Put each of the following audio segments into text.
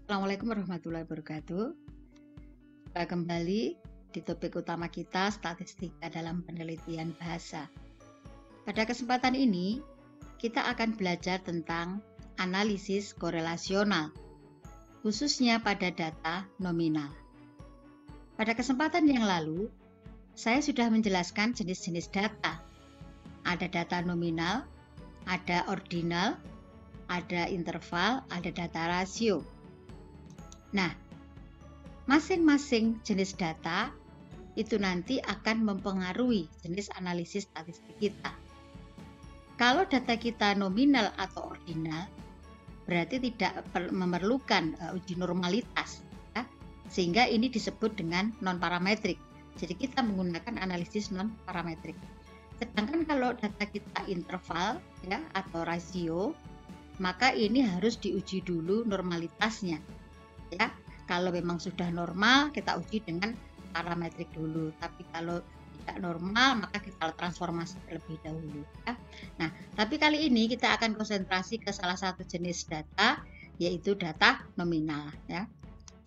Assalamualaikum warahmatullahi wabarakatuh. Kita kembali di topik utama kita, statistika dalam penelitian bahasa. Pada kesempatan ini, kita akan belajar tentang analisis korelasional, khususnya pada data nominal. Pada kesempatan yang lalu, saya sudah menjelaskan jenis-jenis data. Ada data nominal, ada ordinal, ada interval, ada data rasio. Nah, masing-masing jenis data itu nanti akan mempengaruhi jenis analisis statistik kita. Kalau data kita nominal atau ordinal, berarti tidak memerlukan uji normalitas, ya? Sehingga ini disebut dengan non-parametrik. Jadi kita menggunakan analisis non-parametrik. Sedangkan kalau data kita interval, ya, atau rasio, maka ini harus diuji dulu normalitasnya. Ya, kalau memang sudah normal kita uji dengan parametrik dulu, tapi kalau tidak normal maka kita transformasi terlebih dahulu, ya. Nah, tapi kali ini kita akan konsentrasi ke salah satu jenis data, yaitu data nominal, ya.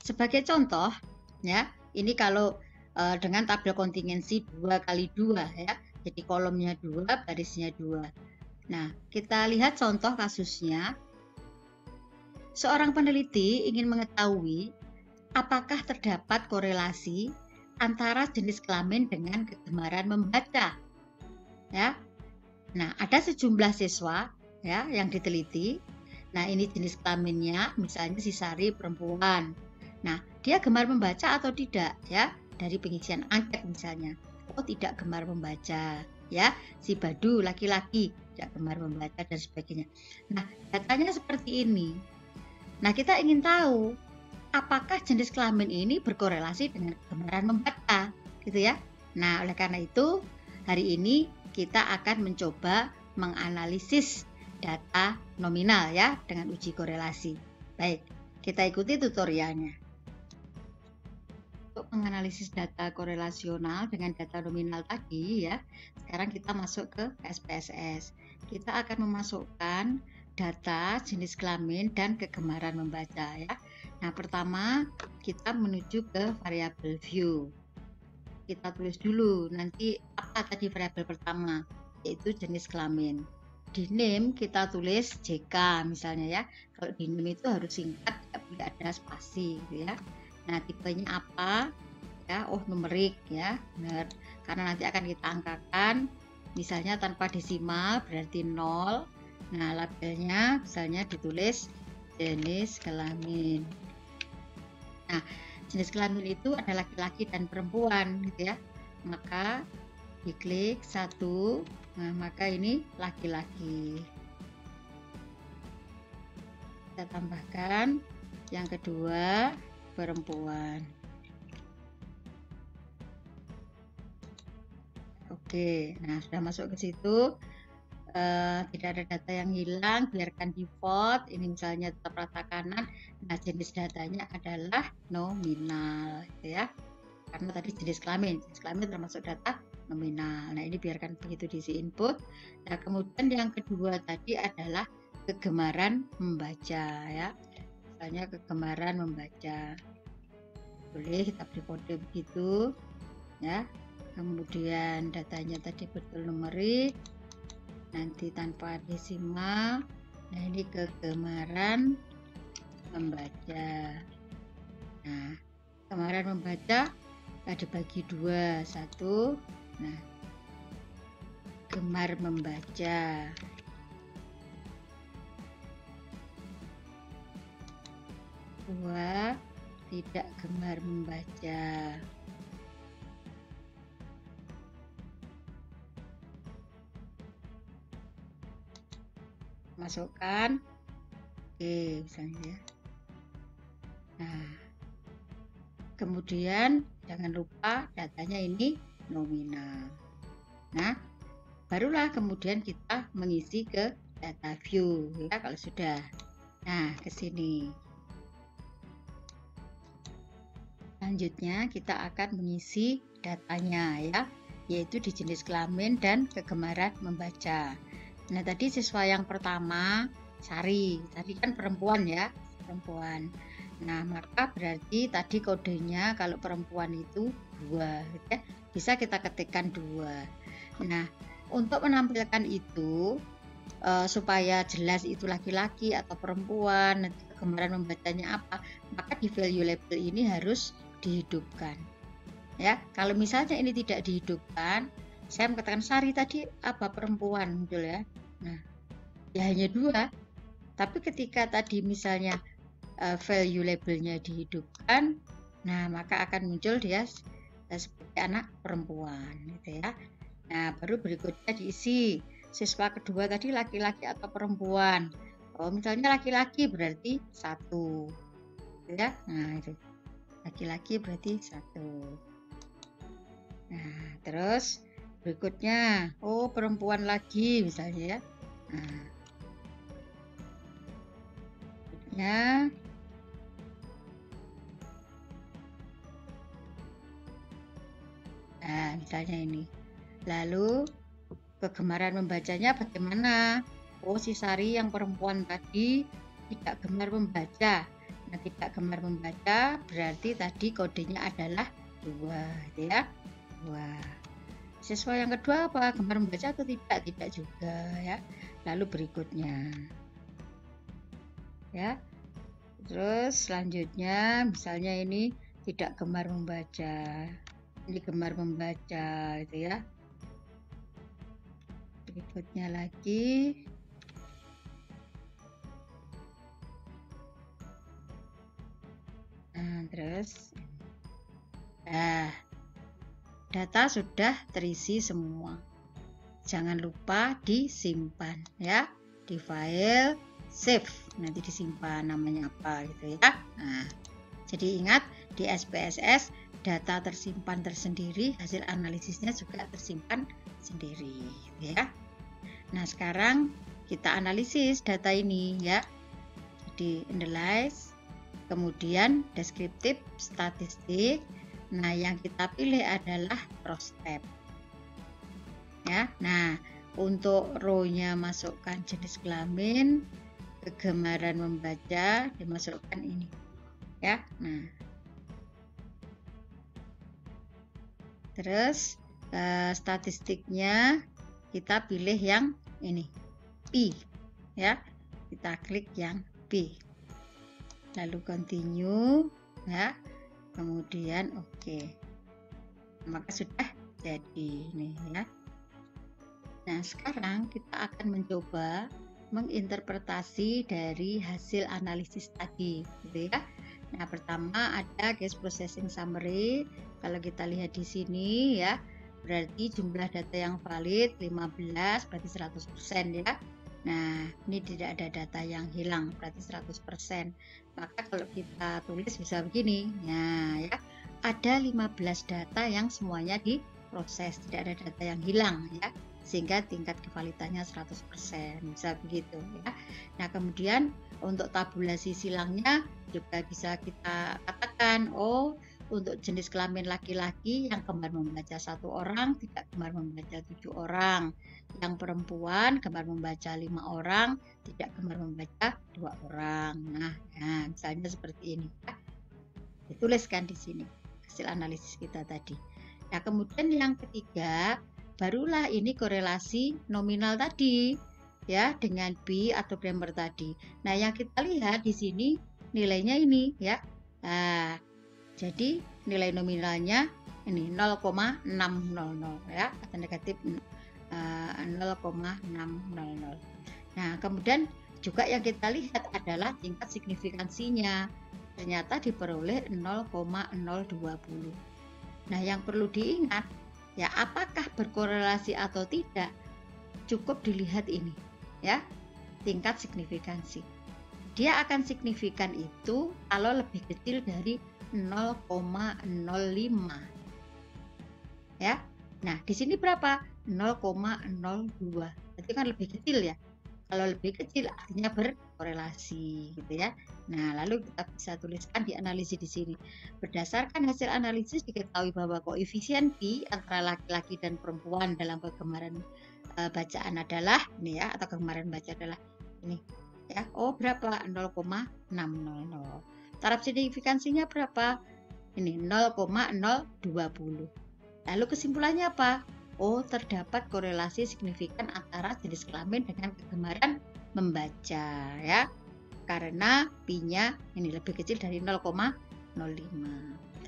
Sebagai contoh, ya, ini kalau dengan tabel kontingensi 2x2, ya, jadi kolomnya 2, barisnya 2. Nah, kita lihat contoh kasusnya. Seorang peneliti ingin mengetahui apakah terdapat korelasi antara jenis kelamin dengan kegemaran membaca. Ya. Nah, ada sejumlah siswa, ya, yang diteliti. Nah, ini jenis kelaminnya, misalnya si Sari perempuan. Nah, dia gemar membaca atau tidak, ya? Dari pengisian angket misalnya. Oh, tidak gemar membaca, ya. Si Badu laki-laki tidak gemar membaca dan sebagainya. Nah, datanya seperti ini. Nah, kita ingin tahu apakah jenis kelamin ini berkorelasi dengan kegemaran membaca, gitu ya. Nah, oleh karena itu, hari ini kita akan mencoba menganalisis data nominal, ya, dengan uji korelasi. Baik, kita ikuti tutorialnya. Untuk menganalisis data korelasional dengan data nominal tadi, ya, sekarang kita masuk ke SPSS. Kita akan memasukkan data jenis kelamin dan kegemaran membaca, ya. Nah, pertama kita menuju ke variabel view. Kita tulis dulu nanti apa tadi variabel pertama, yaitu jenis kelamin. Di name kita tulis JK misalnya, ya. Kalau di name itu harus singkat, tidak boleh ada spasi, gitu ya. Nah, tipenya apa? Ya, oh numerik, ya. Benar. Karena nanti akan kita angkakan, misalnya tanpa desimal berarti 0. Nah, labelnya misalnya ditulis jenis kelamin. Nah, jenis kelamin itu ada laki-laki dan perempuan, gitu ya. Maka diklik 1, nah maka ini laki-laki. Kita tambahkan yang kedua perempuan. Oke, nah sudah masuk ke situ. Tidak ada data yang hilang, biarkan default. Ini misalnya tetap rata kanan. Nah, jenis datanya adalah nominal, gitu ya. Karena tadi jenis kelamin termasuk data nominal. Nah, ini biarkan begitu diisi input. Nah, kemudian yang kedua tadi adalah kegemaran membaca, ya. Misalnya kegemaran membaca. Boleh kita beri kode begitu, ya. Kemudian datanya tadi betul numerik. Nanti tanpa desimal. Nah, ini kegemaran membaca. Nah, kegemaran membaca dibagi 2, 1. Nah, gemar membaca. Dua, tidak gemar membaca. Masukkan, oke, misalnya, ya. Nah, kemudian jangan lupa datanya ini nominal. Nah, barulah kemudian kita mengisi ke data view, ya, kalau sudah. Nah, ke sini. Selanjutnya kita akan mengisi datanya, ya, yaitu di jenis kelamin dan kegemaran membaca. Nah, tadi siswa yang pertama Sari, tadi kan perempuan, ya, perempuan. Nah, maka berarti tadi kodenya kalau perempuan itu 2, gitu ya. Bisa kita ketikkan 2. Nah, untuk menampilkan itu supaya jelas itu laki-laki atau perempuan, nanti kegemaran membacanya apa, maka di value label ini harus dihidupkan. Ya, kalau misalnya ini tidak dihidupkan, saya mengatakan Sari tadi apa perempuan muncul ya. Nah, ya hanya 2. Tapi ketika tadi misalnya value labelnya dihidupkan, nah maka akan muncul dia seperti anak perempuan, gitu ya. Nah, baru berikutnya diisi siswa kedua tadi laki-laki atau perempuan. Oh, misalnya laki-laki berarti 1, ya. Nah, itu laki-laki berarti 1. Nah, terus berikutnya, oh perempuan lagi misalnya ya. Nah, berikutnya nah, misalnya ini. Lalu kegemaran membacanya bagaimana? Oh, si Sari yang perempuan tadi tidak gemar membaca. Nah, tidak gemar membaca berarti tadi kodenya adalah 2, gitu ya. 2. Siswa yang kedua apa? Gemar membaca atau tidak? Tidak juga ya. Lalu berikutnya. Ya. Terus selanjutnya misalnya ini tidak gemar membaca. Ini gemar membaca gitu ya. Berikutnya lagi. Nah, terus data sudah terisi semua. Jangan lupa disimpan ya, di file save, nanti disimpan namanya apa gitu ya. Nah, jadi ingat di SPSS data tersimpan tersendiri, hasil analisisnya juga tersimpan sendiri ya. Nah, sekarang kita analisis data ini ya. Jadi analyze, kemudian deskriptif, statistik. Nah, yang kita pilih adalah prospek. Ya. Nah, untuk row-nya masukkan jenis kelamin, kegemaran membaca, dimasukkan ini. Ya. Nah. Terus statistiknya kita pilih yang ini. P. Ya. Kita klik yang P. Lalu continue ya. Kemudian oke. Maka sudah jadi ini ya. Nah, sekarang kita akan mencoba menginterpretasi dari hasil analisis tadi, gitu ya. Nah, pertama ada case processing summary. Kalau kita lihat di sini ya, berarti jumlah data yang valid 15, berarti 100% ya. Nah, ini tidak ada data yang hilang, berarti 100%. Maka kalau kita tulis bisa begini. Nah, ya, ada 15 data yang semuanya diproses, tidak ada data yang hilang ya, sehingga tingkat kevalidannya 100%, bisa begitu ya. Nah, kemudian untuk tabulasi silangnya juga bisa kita katakan, oh untuk jenis kelamin laki-laki yang gemar membaca 1 orang, tidak gemar membaca 7 orang. Yang perempuan gemar membaca 5 orang, tidak gemar membaca 2 orang. Nah, misalnya seperti ini ya. Dituliskan di sini hasil analisis kita tadi. Nah, kemudian yang ketiga, barulah ini korelasi nominal tadi ya dengan B atau grammar tadi. Nah, yang kita lihat di sini nilainya ini ya. Nah, jadi nilai nominalnya ini 0,600 ya, atau negatif 0,600. Nah, kemudian juga yang kita lihat adalah tingkat signifikansinya. Ternyata diperoleh 0,020. Nah, yang perlu diingat ya, apakah berkorelasi atau tidak, cukup dilihat ini ya, tingkat signifikansi. Dia akan signifikan itu kalau lebih kecil dari 0,05 ya. Nah, di sini berapa? 0,02. Berarti kan lebih kecil ya. Kalau lebih kecil artinya berkorelasi gitu ya. Nah, lalu kita bisa tuliskan di analisis di sini. Berdasarkan hasil analisis diketahui bahwa koefisien P antara laki-laki dan perempuan dalam kegemaran bacaan adalah ini ya, atau kegemaran baca adalah ini ya. Oh, berapa? 0,600. Taraf signifikansinya berapa? Ini 0,020. Lalu kesimpulannya apa? Oh, terdapat korelasi signifikan antara jenis kelamin dengan kegemaran membaca, ya. Karena pi-nya ini lebih kecil dari 0,05.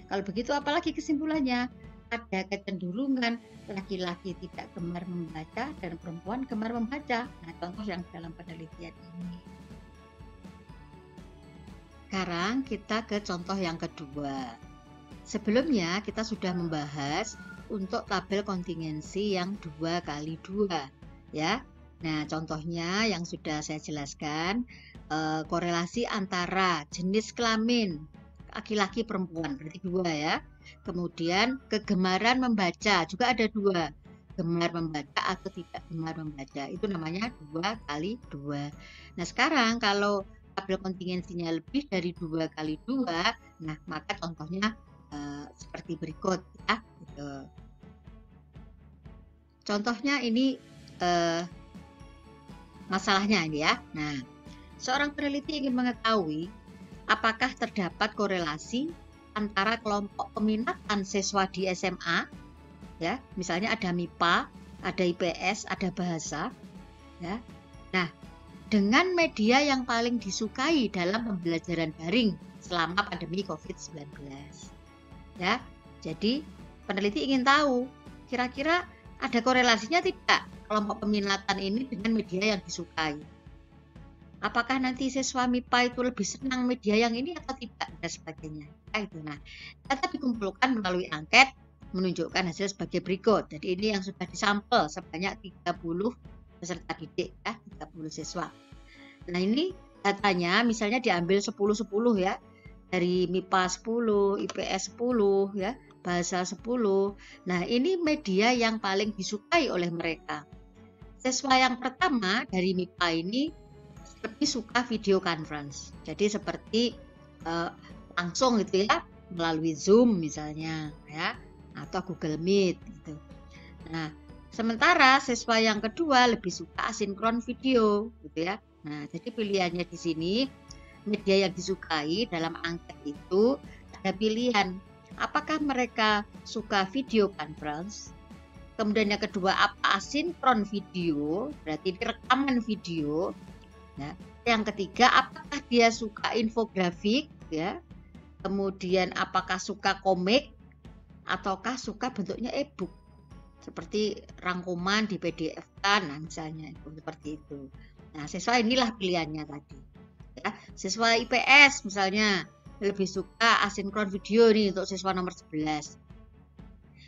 Kalau begitu apalagi kesimpulannya? Ada kecenderungan laki-laki tidak gemar membaca dan perempuan gemar membaca. Nah, contoh yang dalam penelitian ini. Sekarang kita ke contoh yang kedua. Sebelumnya kita sudah membahas untuk tabel kontingensi yang 2x2, ya. Nah, contohnya yang sudah saya jelaskan, korelasi antara jenis kelamin laki-laki perempuan, berarti 2 ya. Kemudian kegemaran membaca juga ada 2, gemar membaca atau tidak gemar membaca, itu namanya 2x2. Nah, sekarang kalau tabel kontingensinya lebih dari 2x2, nah maka contohnya seperti berikut, ya. Gitu. Contohnya ini masalahnya ini, ya. Nah, seorang peneliti ingin mengetahui apakah terdapat korelasi antara kelompok peminatan siswa di SMA, ya, misalnya ada MIPA, ada IPS, ada bahasa, ya. Nah, dengan media yang paling disukai dalam pembelajaran daring selama pandemi COVID-19. Ya, jadi peneliti ingin tahu kira-kira ada korelasinya tidak kelompok peminatan ini dengan media yang disukai. Apakah nanti siswa MIPA itu lebih senang media yang ini atau tidak dan sebagainya. Nah, data dikumpulkan melalui angket menunjukkan hasil sebagai berikut. Jadi ini yang sudah disampel sebanyak 30 peserta didik, ya, 30 siswa. Nah, ini datanya misalnya diambil 10-10 ya. Dari MIPA 10, IPS 10, ya, bahasa 10. Nah, ini media yang paling disukai oleh mereka. Siswa yang pertama dari MIPA ini lebih suka video conference. Jadi seperti langsung gitu ya, melalui Zoom misalnya, ya, atau Google Meet gitu. Nah, sementara siswa yang kedua lebih suka asinkron video gitu ya. Nah, jadi pilihannya di sini media yang disukai dalam angket itu ada pilihan. Apakah mereka suka video conference? Kemudian yang kedua, apa asinkron video? Berarti rekaman video. Ya. Yang ketiga, apakah dia suka infografik? Ya. Kemudian apakah suka komik? Ataukah suka bentuknya e-book? Seperti rangkuman di PDF kan, nah, misalnya itu seperti itu. Nah, siswa inilah pilihannya tadi. Ya, siswa IPS misalnya lebih suka asinkron video nih untuk siswa nomor 11.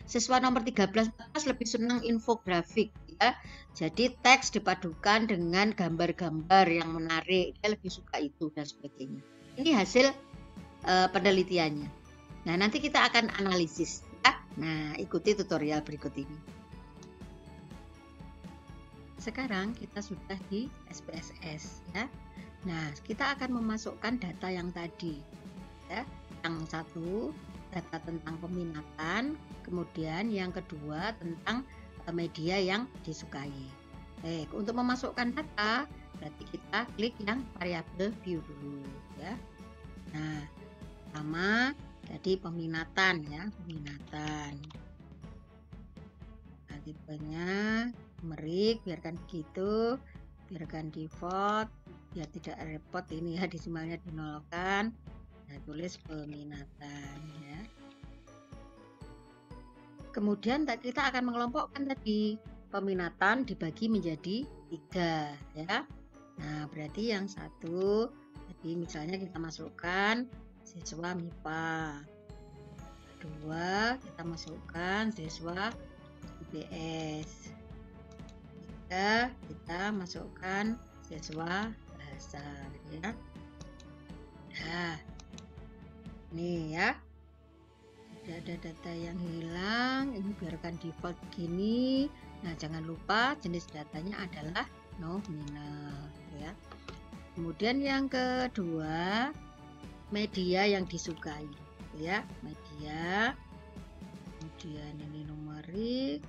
Siswa nomor 13-14 lebih senang infografik, ya. Jadi teks dipadukan dengan gambar-gambar yang menarik, dia lebih suka itu dan sebagainya. Ini hasil penelitiannya. Nah, nanti kita akan analisis, ya. Nah, ikuti tutorial berikut ini. Sekarang kita sudah di SPSS, ya. Nah, kita akan memasukkan data yang tadi, ya. Yang satu, data tentang peminatan, kemudian yang kedua tentang media yang disukai. Baik, untuk memasukkan data, berarti kita klik yang variabel view dulu, ya. Nah, pertama tadi peminatan, ya, peminatan. Nah, tipenya numerik, biarkan begitu, biarkan default. Biar tidak repot ini ya, desimalnya dinolkan. Nah, tulis peminatan, ya. Kemudian kita akan mengelompokkan tadi peminatan dibagi menjadi 3, ya. Nah, berarti yang satu jadi misalnya kita masukkan siswa MIPA, kedua kita masukkan siswa IPS, ketiga kita masukkan siswa bahasa, ya. Nah, ini ya, tidak ada data yang hilang, ini biarkan default begini. Nah, jangan lupa jenis datanya adalah nominal, ya. Kemudian yang kedua, media yang disukai, ya, media. Kemudian ini numerik,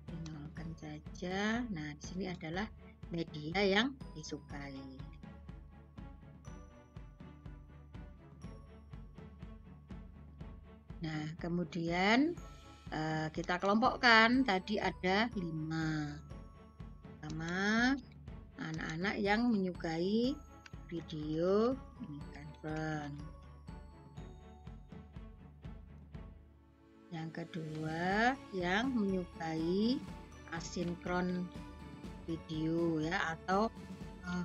dinolkan saja. Nah, di sini adalah media yang disukai. Nah, kemudian kita kelompokkan, tadi ada 5. Pertama, anak-anak yang menyukai video conference. Yang kedua, yang menyukai asinkron video ya, atau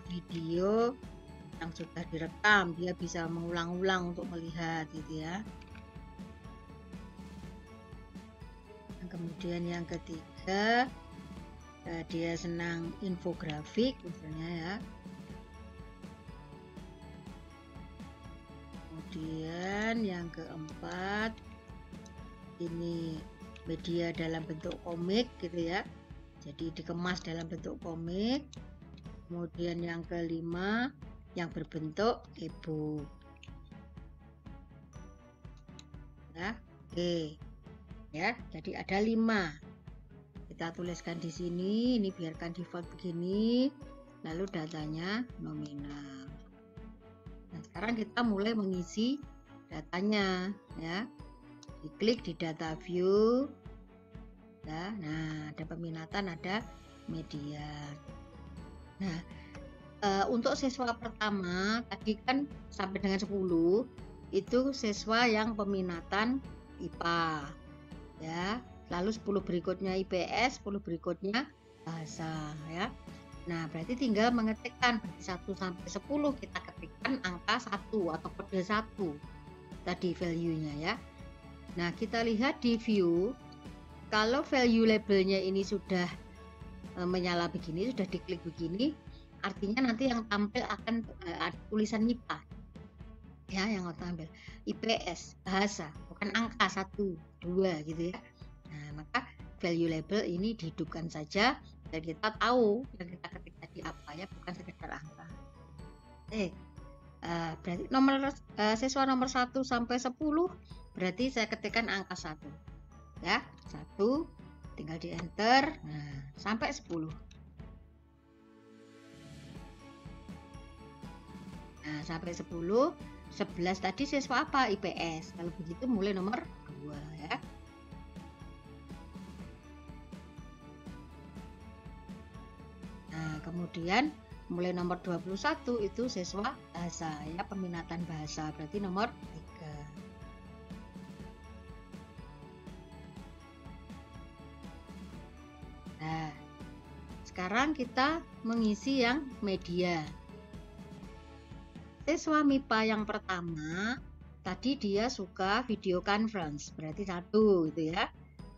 video yang sudah direkam, dia bisa mengulang-ulang untuk melihat gitu ya. Kemudian yang ketiga, dia senang infografik misalnya ya. Kemudian yang keempat, ini media dalam bentuk komik gitu ya, jadi dikemas dalam bentuk komik. Kemudian yang kelima, yang berbentuk e-book ya. Oke ya, jadi ada 5. Kita tuliskan di sini, ini biarkan default begini, lalu datanya nominal. Nah, sekarang kita mulai mengisi datanya ya. Diklik di data view ya. Nah, ada peminatan, ada media. Nah, untuk siswa pertama tadi kan sampai dengan 10 itu siswa yang peminatan IPA ya, lalu 10 berikutnya IPS, 10 berikutnya bahasa ya. Nah, berarti tinggal mengetikkan dari 1 sampai 10 kita ketikkan angka 1 atau kode 1 tadi value-nya ya. Nah, kita lihat di view, kalau value labelnya ini sudah menyala begini, sudah diklik begini, artinya nanti yang tampil akan ada tulisan MIPA ya, yang tampil IPS bahasa, bukan angka 1, 2 gitu ya. Nah, maka value label ini dihidupkan saja dan kita tahu yang kita ketik tadi apa ya, bukan sekedar angka. Berarti siswa nomor 1 sampai 10 berarti saya ketikkan angka 1 ya, 1 tinggal di enter. Nah, sampai 10. Nah, sampai 10, 11 tadi siswa apa? IPS. Kalau begitu mulai nomor 2 ya. Nah, kemudian mulai nomor 21 itu siswa bahasa ya, peminatan bahasa, berarti nomor 3. Nah, sekarang kita mengisi yang media. Siswa MIPA yang pertama tadi dia suka video conference, berarti 1 gitu ya.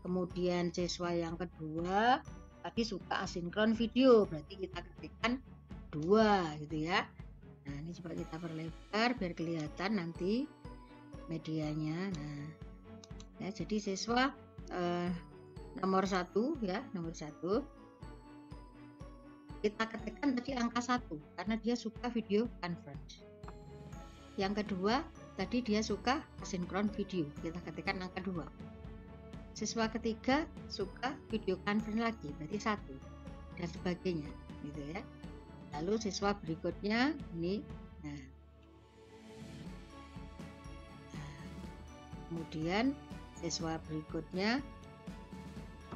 Kemudian siswa yang kedua tadi suka asinkron video, berarti kita ketikkan 2 gitu ya. Nah, ini coba kita perlebar biar kelihatan nanti medianya. Nah, ya, jadi siswa nomor 1 ya, nomor 1 kita ketikkan tadi angka 1 karena dia suka video conference. Yang kedua tadi dia suka asinkron video, kita ketikkan angka 2. Siswa ketiga suka video conference lagi, berarti 1 dan sebagainya gitu ya. Lalu siswa berikutnya ini, nah kemudian siswa berikutnya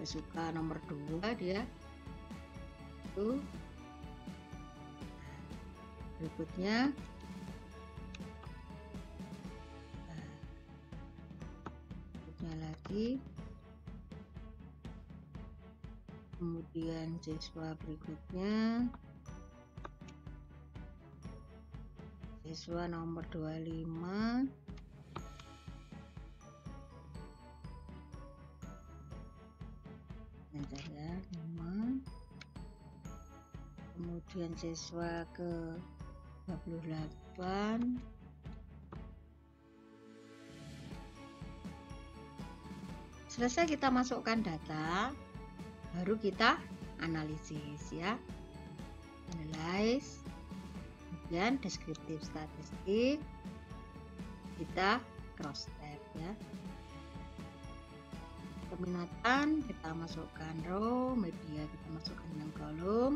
suka nomor 2 dia itu, berikutnya lagi, kemudian siswa berikutnya siswa nomor 25, bentar ya, 5, kemudian siswa ke 28, selesai kita masukkan data, baru kita analisis ya, analyze, kemudian deskriptif statistik, kita cross tab ya. Peminatan kita masukkan row, media kita masukkan dalam kolom.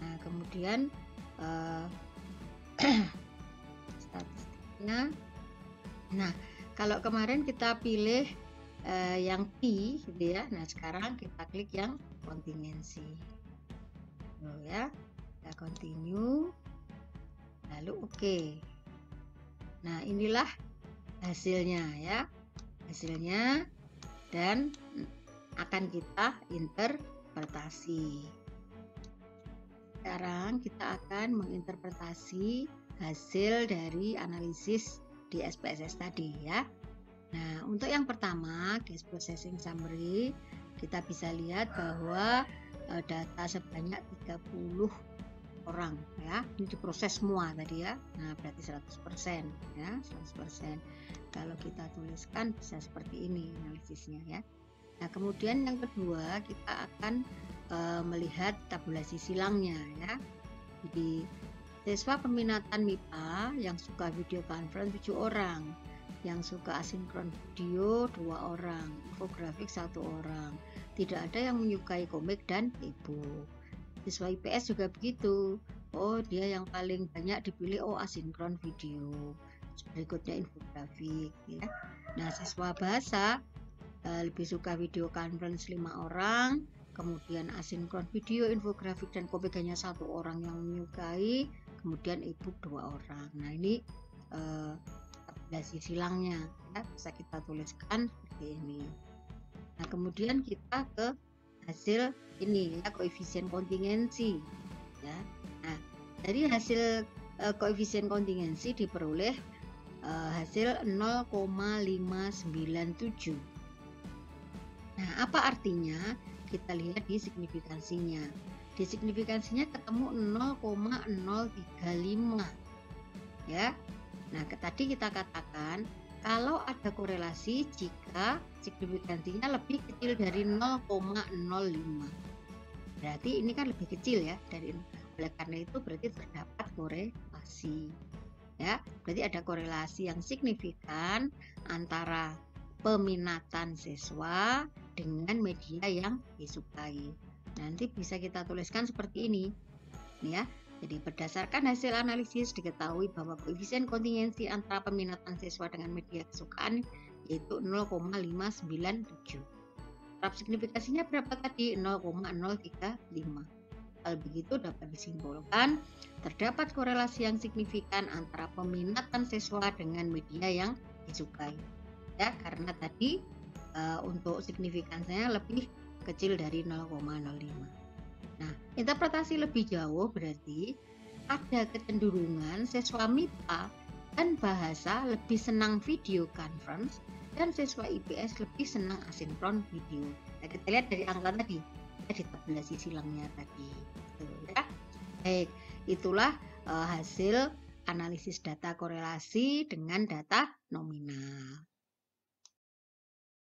Nah, kemudian statistiknya. Nah, Kalau kemarin kita pilih yang P gitu ya. Nah, sekarang kita klik yang kontingensi. Ya, kita continue. Lalu oke. Nah, inilah hasilnya ya. Hasilnya dan akan kita interpretasi. Sekarang kita akan menginterpretasi hasil dari analisis di SPSS tadi ya. Nah, untuk yang pertama, case processing summary, kita bisa lihat bahwa data sebanyak 30 orang ya, ini diproses semua tadi ya. Nah, berarti 100% ya, 100%. Kalau kita tuliskan bisa seperti ini analisisnya ya. Nah, kemudian yang kedua, kita akan melihat tabulasi silangnya ya. Jadi, siswa peminatan MIPA yang suka video conference 7 orang, yang suka asinkron video 2 orang, infografik 1 orang, tidak ada yang menyukai komik dan e-book. Siswa IPS juga begitu. Oh, dia yang paling banyak dipilih asinkron video, berikutnya infografik ya. Nah, siswa bahasa lebih suka video conference 5 orang, kemudian asinkron video, infografik dan komik hanya 1 orang yang menyukai, kemudian e-book 2 orang. Nah, ini tabulasi silangnya ya, bisa kita tuliskan seperti ini. Nah, kemudian kita ke hasil ini ya, koefisien kontingensi ya. Nah, dari hasil koefisien kontingensi diperoleh hasil 0,597. Nah, apa artinya? Kita lihat di signifikansinya. Di signifikansinya ketemu 0,035 ya. Nah, tadi kita katakan kalau ada korelasi jika signifikansinya lebih kecil dari 0,05. Berarti ini kan lebih kecil ya dari, oleh karena itu berarti terdapat korelasi. Ya, berarti ada korelasi yang signifikan antara peminatan siswa dengan media yang disukai. Nanti bisa kita tuliskan seperti ini. Nih ya. Jadi berdasarkan hasil analisis diketahui bahwa koefisien kontingensi antara peminatan siswa dengan media kesukaan yaitu 0,597. Taraf signifikasinya berapa tadi? 0,035. Hal begitu dapat disimpulkan terdapat korelasi yang signifikan antara peminatan siswa dengan media yang disukai. Ya, karena tadi untuk signifikansinya lebih kecil dari 0,05. Nah, interpretasi lebih jauh berarti ada kecenderungan siswa MIPA dan bahasa lebih senang video conference dan siswa IPS lebih senang asinkron video. Nah, kita lihat dari angka tadi, di tabulasi silangnya tadi. Ya. Baik, itulah hasil analisis data korelasi dengan data nominal.